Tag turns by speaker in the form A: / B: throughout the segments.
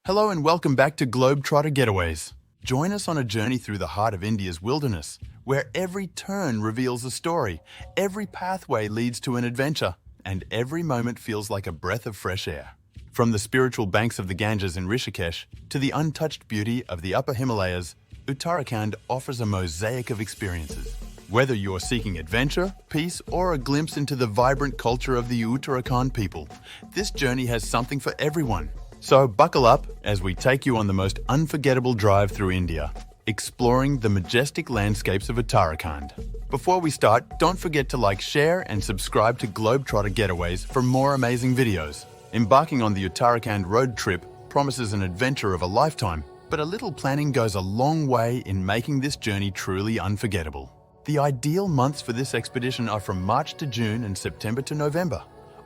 A: Hello and welcome back to Globetrotter Getaways. Join us on a journey through the heart of India's wilderness, where every turn reveals a story, every pathway leads to an adventure, and every moment feels like a breath of fresh air. From the spiritual banks of the Ganges in Rishikesh to the untouched beauty of the upper Himalayas, Uttarakhand offers a mosaic of experiences. Whether you're seeking adventure, peace, or a glimpse into the vibrant culture of the Uttarakhand people, this journey has something for everyone. So buckle up as we take you on the most unforgettable drive through India, exploring the majestic landscapes of Uttarakhand. Before we start, don't forget to like, share, and subscribe to Globetrotter Getaways for more amazing videos. Embarking on the Uttarakhand Roadtrip promises an adventure of a lifetime, but a little planning goes a long way in making this journey truly unforgettable. The ideal months for this expedition are from March to June and September to November,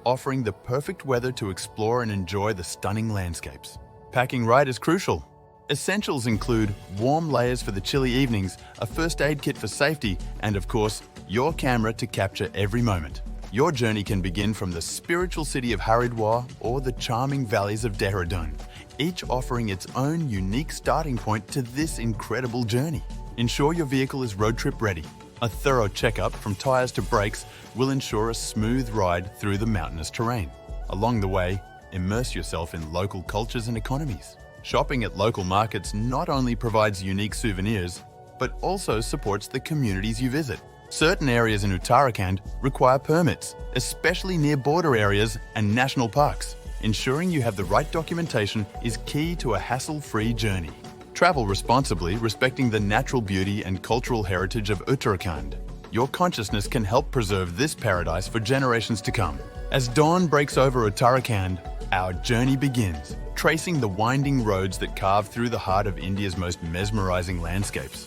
A: offering the perfect weather to explore and enjoy the stunning landscapes. Packing right is crucial. Essentials include warm layers for the chilly evenings, a first aid kit for safety, and of course, your camera to capture every moment. Your journey can begin from the spiritual city of Haridwar or the charming valleys of Dehradun, each offering its own unique starting point to this incredible journey. Ensure your vehicle is road trip ready. A thorough checkup from tires to brakes will ensure a smooth ride through the mountainous terrain. Along the way, immerse yourself in local cultures and economies. Shopping at local markets not only provides unique souvenirs, but also supports the communities you visit. Certain areas in Uttarakhand require permits, especially near border areas and national parks. Ensuring you have the right documentation is key to a hassle-free journey. Travel responsibly, respecting the natural beauty and cultural heritage of Uttarakhand. Your consciousness can help preserve this paradise for generations to come. As dawn breaks over Uttarakhand, our journey begins, tracing the winding roads that carve through the heart of India's most mesmerizing landscapes.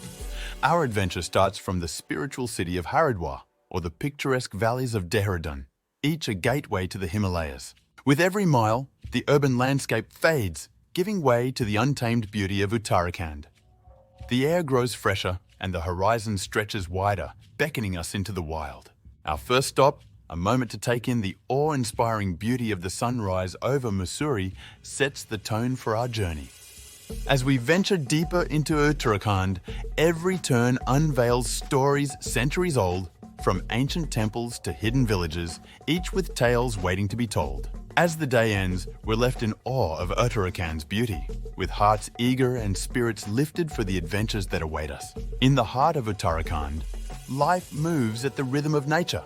A: Our adventure starts from the spiritual city of Haridwar, or the picturesque valleys of Dehradun, each a gateway to the Himalayas. With every mile, the urban landscape fades, giving way to the untamed beauty of Uttarakhand. The air grows fresher and the horizon stretches wider, beckoning us into the wild. Our first stop, a moment to take in the awe-inspiring beauty of the sunrise over Mussoorie, sets the tone for our journey. As we venture deeper into Uttarakhand, every turn unveils stories centuries old, from ancient temples to hidden villages, each with tales waiting to be told. As the day ends, we're left in awe of Uttarakhand's beauty, with hearts eager and spirits lifted for the adventures that await us. In the heart of Uttarakhand, life moves at the rhythm of nature,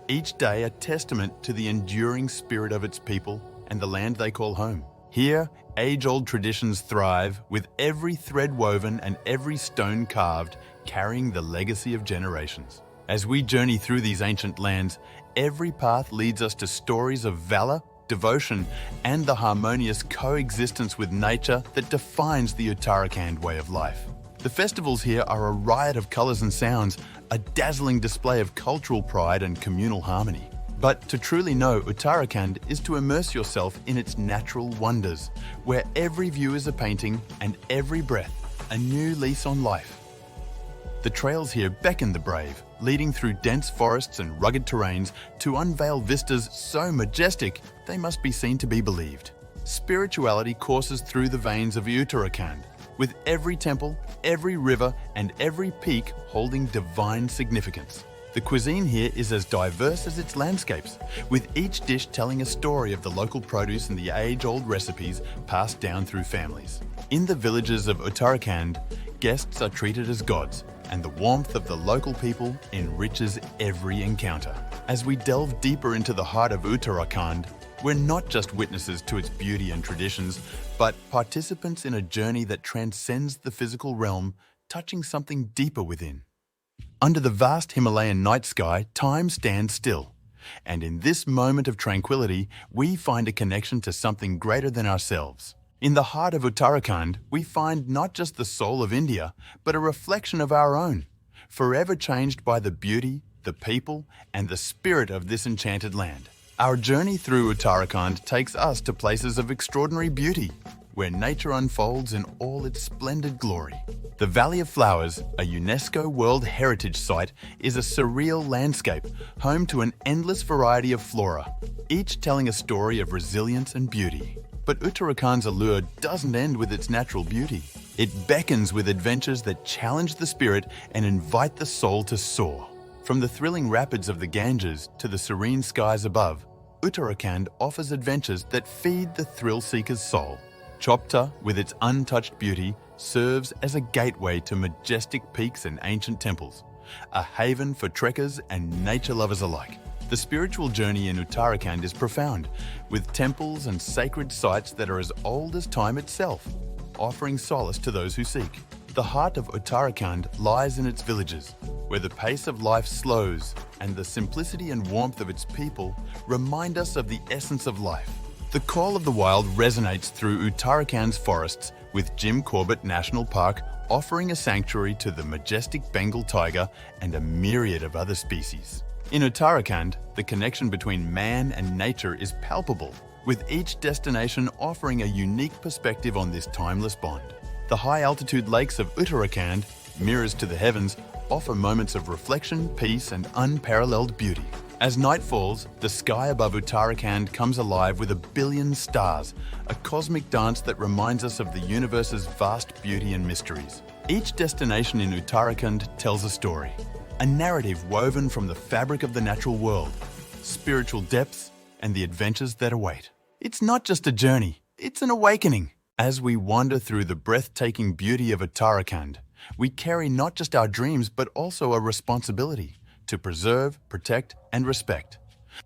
A: each day a testament to the enduring spirit of its people and the land they call home. Here, age-old traditions thrive, with every thread woven and every stone carved, carrying the legacy of generations. As we journey through these ancient lands, every path leads us to stories of valor, devotion, and the harmonious coexistence with nature that defines the Uttarakhand way of life. The festivals here are a riot of colors and sounds, a dazzling display of cultural pride and communal harmony. But to truly know Uttarakhand is to immerse yourself in its natural wonders, where every view is a painting and every breath a new lease on life. The trails here beckon the brave, leading through dense forests and rugged terrains to unveil vistas so majestic they must be seen to be believed. Spirituality courses through the veins of Uttarakhand, with every temple, every river, and every peak holding divine significance. The cuisine here is as diverse as its landscapes, with each dish telling a story of the local produce and the age-old recipes passed down through families. In the villages of Uttarakhand, guests are treated as gods, and the warmth of the local people enriches every encounter. As we delve deeper into the heart of Uttarakhand, we're not just witnesses to its beauty and traditions, but participants in a journey that transcends the physical realm, touching something deeper within. Under the vast Himalayan night sky, time stands still. And in this moment of tranquility, we find a connection to something greater than ourselves. In the heart of Uttarakhand, we find not just the soul of India, but a reflection of our own, forever changed by the beauty, the people, and the spirit of this enchanted land. Our journey through Uttarakhand takes us to places of extraordinary beauty, where nature unfolds in all its splendid glory. The Valley of Flowers, a UNESCO World Heritage Site, is a surreal landscape, home to an endless variety of flora, each telling a story of resilience and beauty. But Uttarakhand's allure doesn't end with its natural beauty. It beckons with adventures that challenge the spirit and invite the soul to soar. From the thrilling rapids of the Ganges to the serene skies above, Uttarakhand offers adventures that feed the thrill-seeker's soul. Chopta, with its untouched beauty, serves as a gateway to majestic peaks and ancient temples, a haven for trekkers and nature lovers alike. The spiritual journey in Uttarakhand is profound, with temples and sacred sites that are as old as time itself, offering solace to those who seek. The heart of Uttarakhand lies in its villages, where the pace of life slows and the simplicity and warmth of its people remind us of the essence of life. The call of the wild resonates through Uttarakhand's forests, with Jim Corbett National Park offering a sanctuary to the majestic Bengal tiger and a myriad of other species. In Uttarakhand, the connection between man and nature is palpable, with each destination offering a unique perspective on this timeless bond. The high-altitude lakes of Uttarakhand, mirrors to the heavens, offer moments of reflection, peace, and unparalleled beauty. As night falls, the sky above Uttarakhand comes alive with a billion stars, a cosmic dance that reminds us of the universe's vast beauty and mysteries. Each destination in Uttarakhand tells a story, a narrative woven from the fabric of the natural world, spiritual depths, and the adventures that await. It's not just a journey, it's an awakening. As we wander through the breathtaking beauty of Uttarakhand, we carry not just our dreams but also a responsibility to preserve, protect, and respect.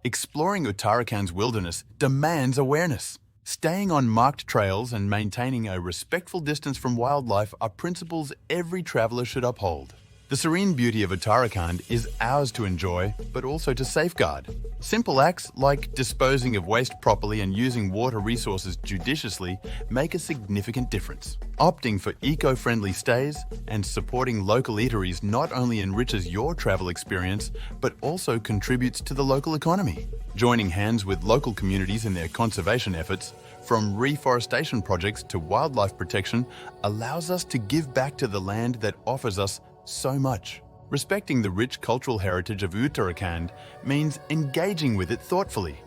A: Exploring Uttarakhand's wilderness demands awareness. Staying on marked trails and maintaining a respectful distance from wildlife are principles every traveler should uphold. The serene beauty of Uttarakhand is ours to enjoy, but also to safeguard. Simple acts like disposing of waste properly and using water resources judiciously make a significant difference. Opting for eco-friendly stays and supporting local eateries not only enriches your travel experience, but also contributes to the local economy. Joining hands with local communities in their conservation efforts, from reforestation projects to wildlife protection, allows us to give back to the land that offers us so much. Respecting the rich cultural heritage of Uttarakhand means engaging with it thoughtfully,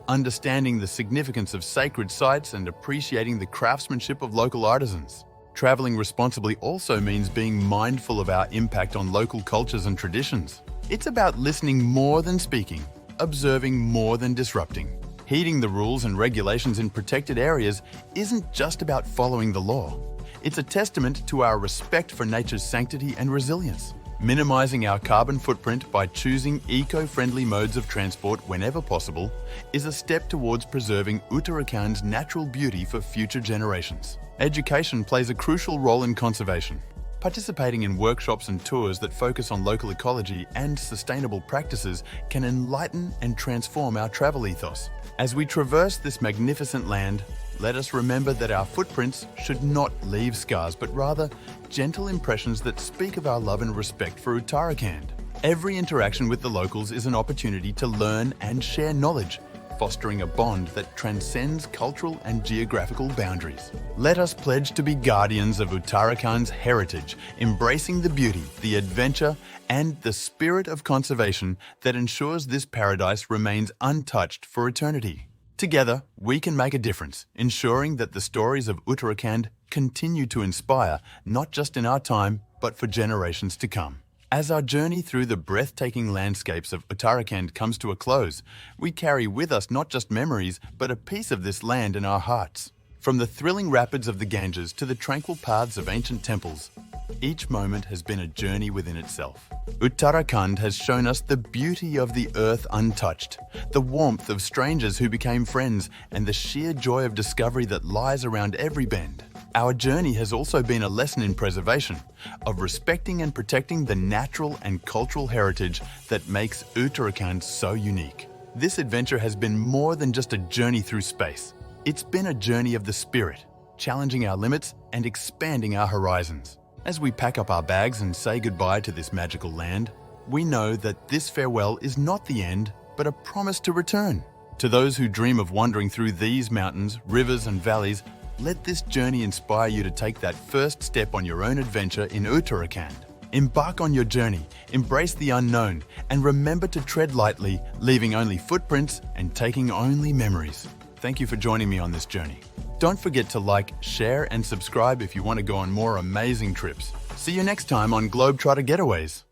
A: understanding the significance of sacred sites and appreciating the craftsmanship of local artisans. Traveling responsibly also means being mindful of our impact on local cultures and traditions. It's about listening more than speaking, observing more than disrupting. Heeding the rules and regulations in protected areas isn't just about following the law. It's a testament to our respect for nature's sanctity and resilience. Minimizing our carbon footprint by choosing eco-friendly modes of transport whenever possible is a step towards preserving Uttarakhand's natural beauty for future generations. Education plays a crucial role in conservation. Participating in workshops and tours that focus on local ecology and sustainable practices can enlighten and transform our travel ethos. As we traverse this magnificent land, let us remember that our footprints should not leave scars, but rather gentle impressions that speak of our love and respect for Uttarakhand. Every interaction with the locals is an opportunity to learn and share knowledge, fostering a bond that transcends cultural and geographical boundaries. Let us pledge to be guardians of Uttarakhand's heritage, embracing the beauty, the adventure, and the spirit of conservation that ensures this paradise remains untouched for eternity. Together, we can make a difference, ensuring that the stories of Uttarakhand continue to inspire, not just in our time, but for generations to come. As our journey through the breathtaking landscapes of Uttarakhand comes to a close, we carry with us not just memories, but a piece of this land in our hearts. From the thrilling rapids of the Ganges to the tranquil paths of ancient temples, each moment has been a journey within itself. Uttarakhand has shown us the beauty of the earth untouched, the warmth of strangers who became friends, and the sheer joy of discovery that lies around every bend. Our journey has also been a lesson in preservation, of respecting and protecting the natural and cultural heritage that makes Uttarakhand so unique. This adventure has been more than just a journey through space. It's been a journey of the spirit, challenging our limits and expanding our horizons. As we pack up our bags and say goodbye to this magical land, we know that this farewell is not the end, but a promise to return. To those who dream of wandering through these mountains, rivers, and valleys, let this journey inspire you to take that first step on your own adventure in Uttarakhand. Embark on your journey, embrace the unknown, and remember to tread lightly, leaving only footprints and taking only memories. Thank you for joining me on this journey. Don't forget to like, share, and subscribe if you want to go on more amazing trips. See you next time on Globetrotter Getaways.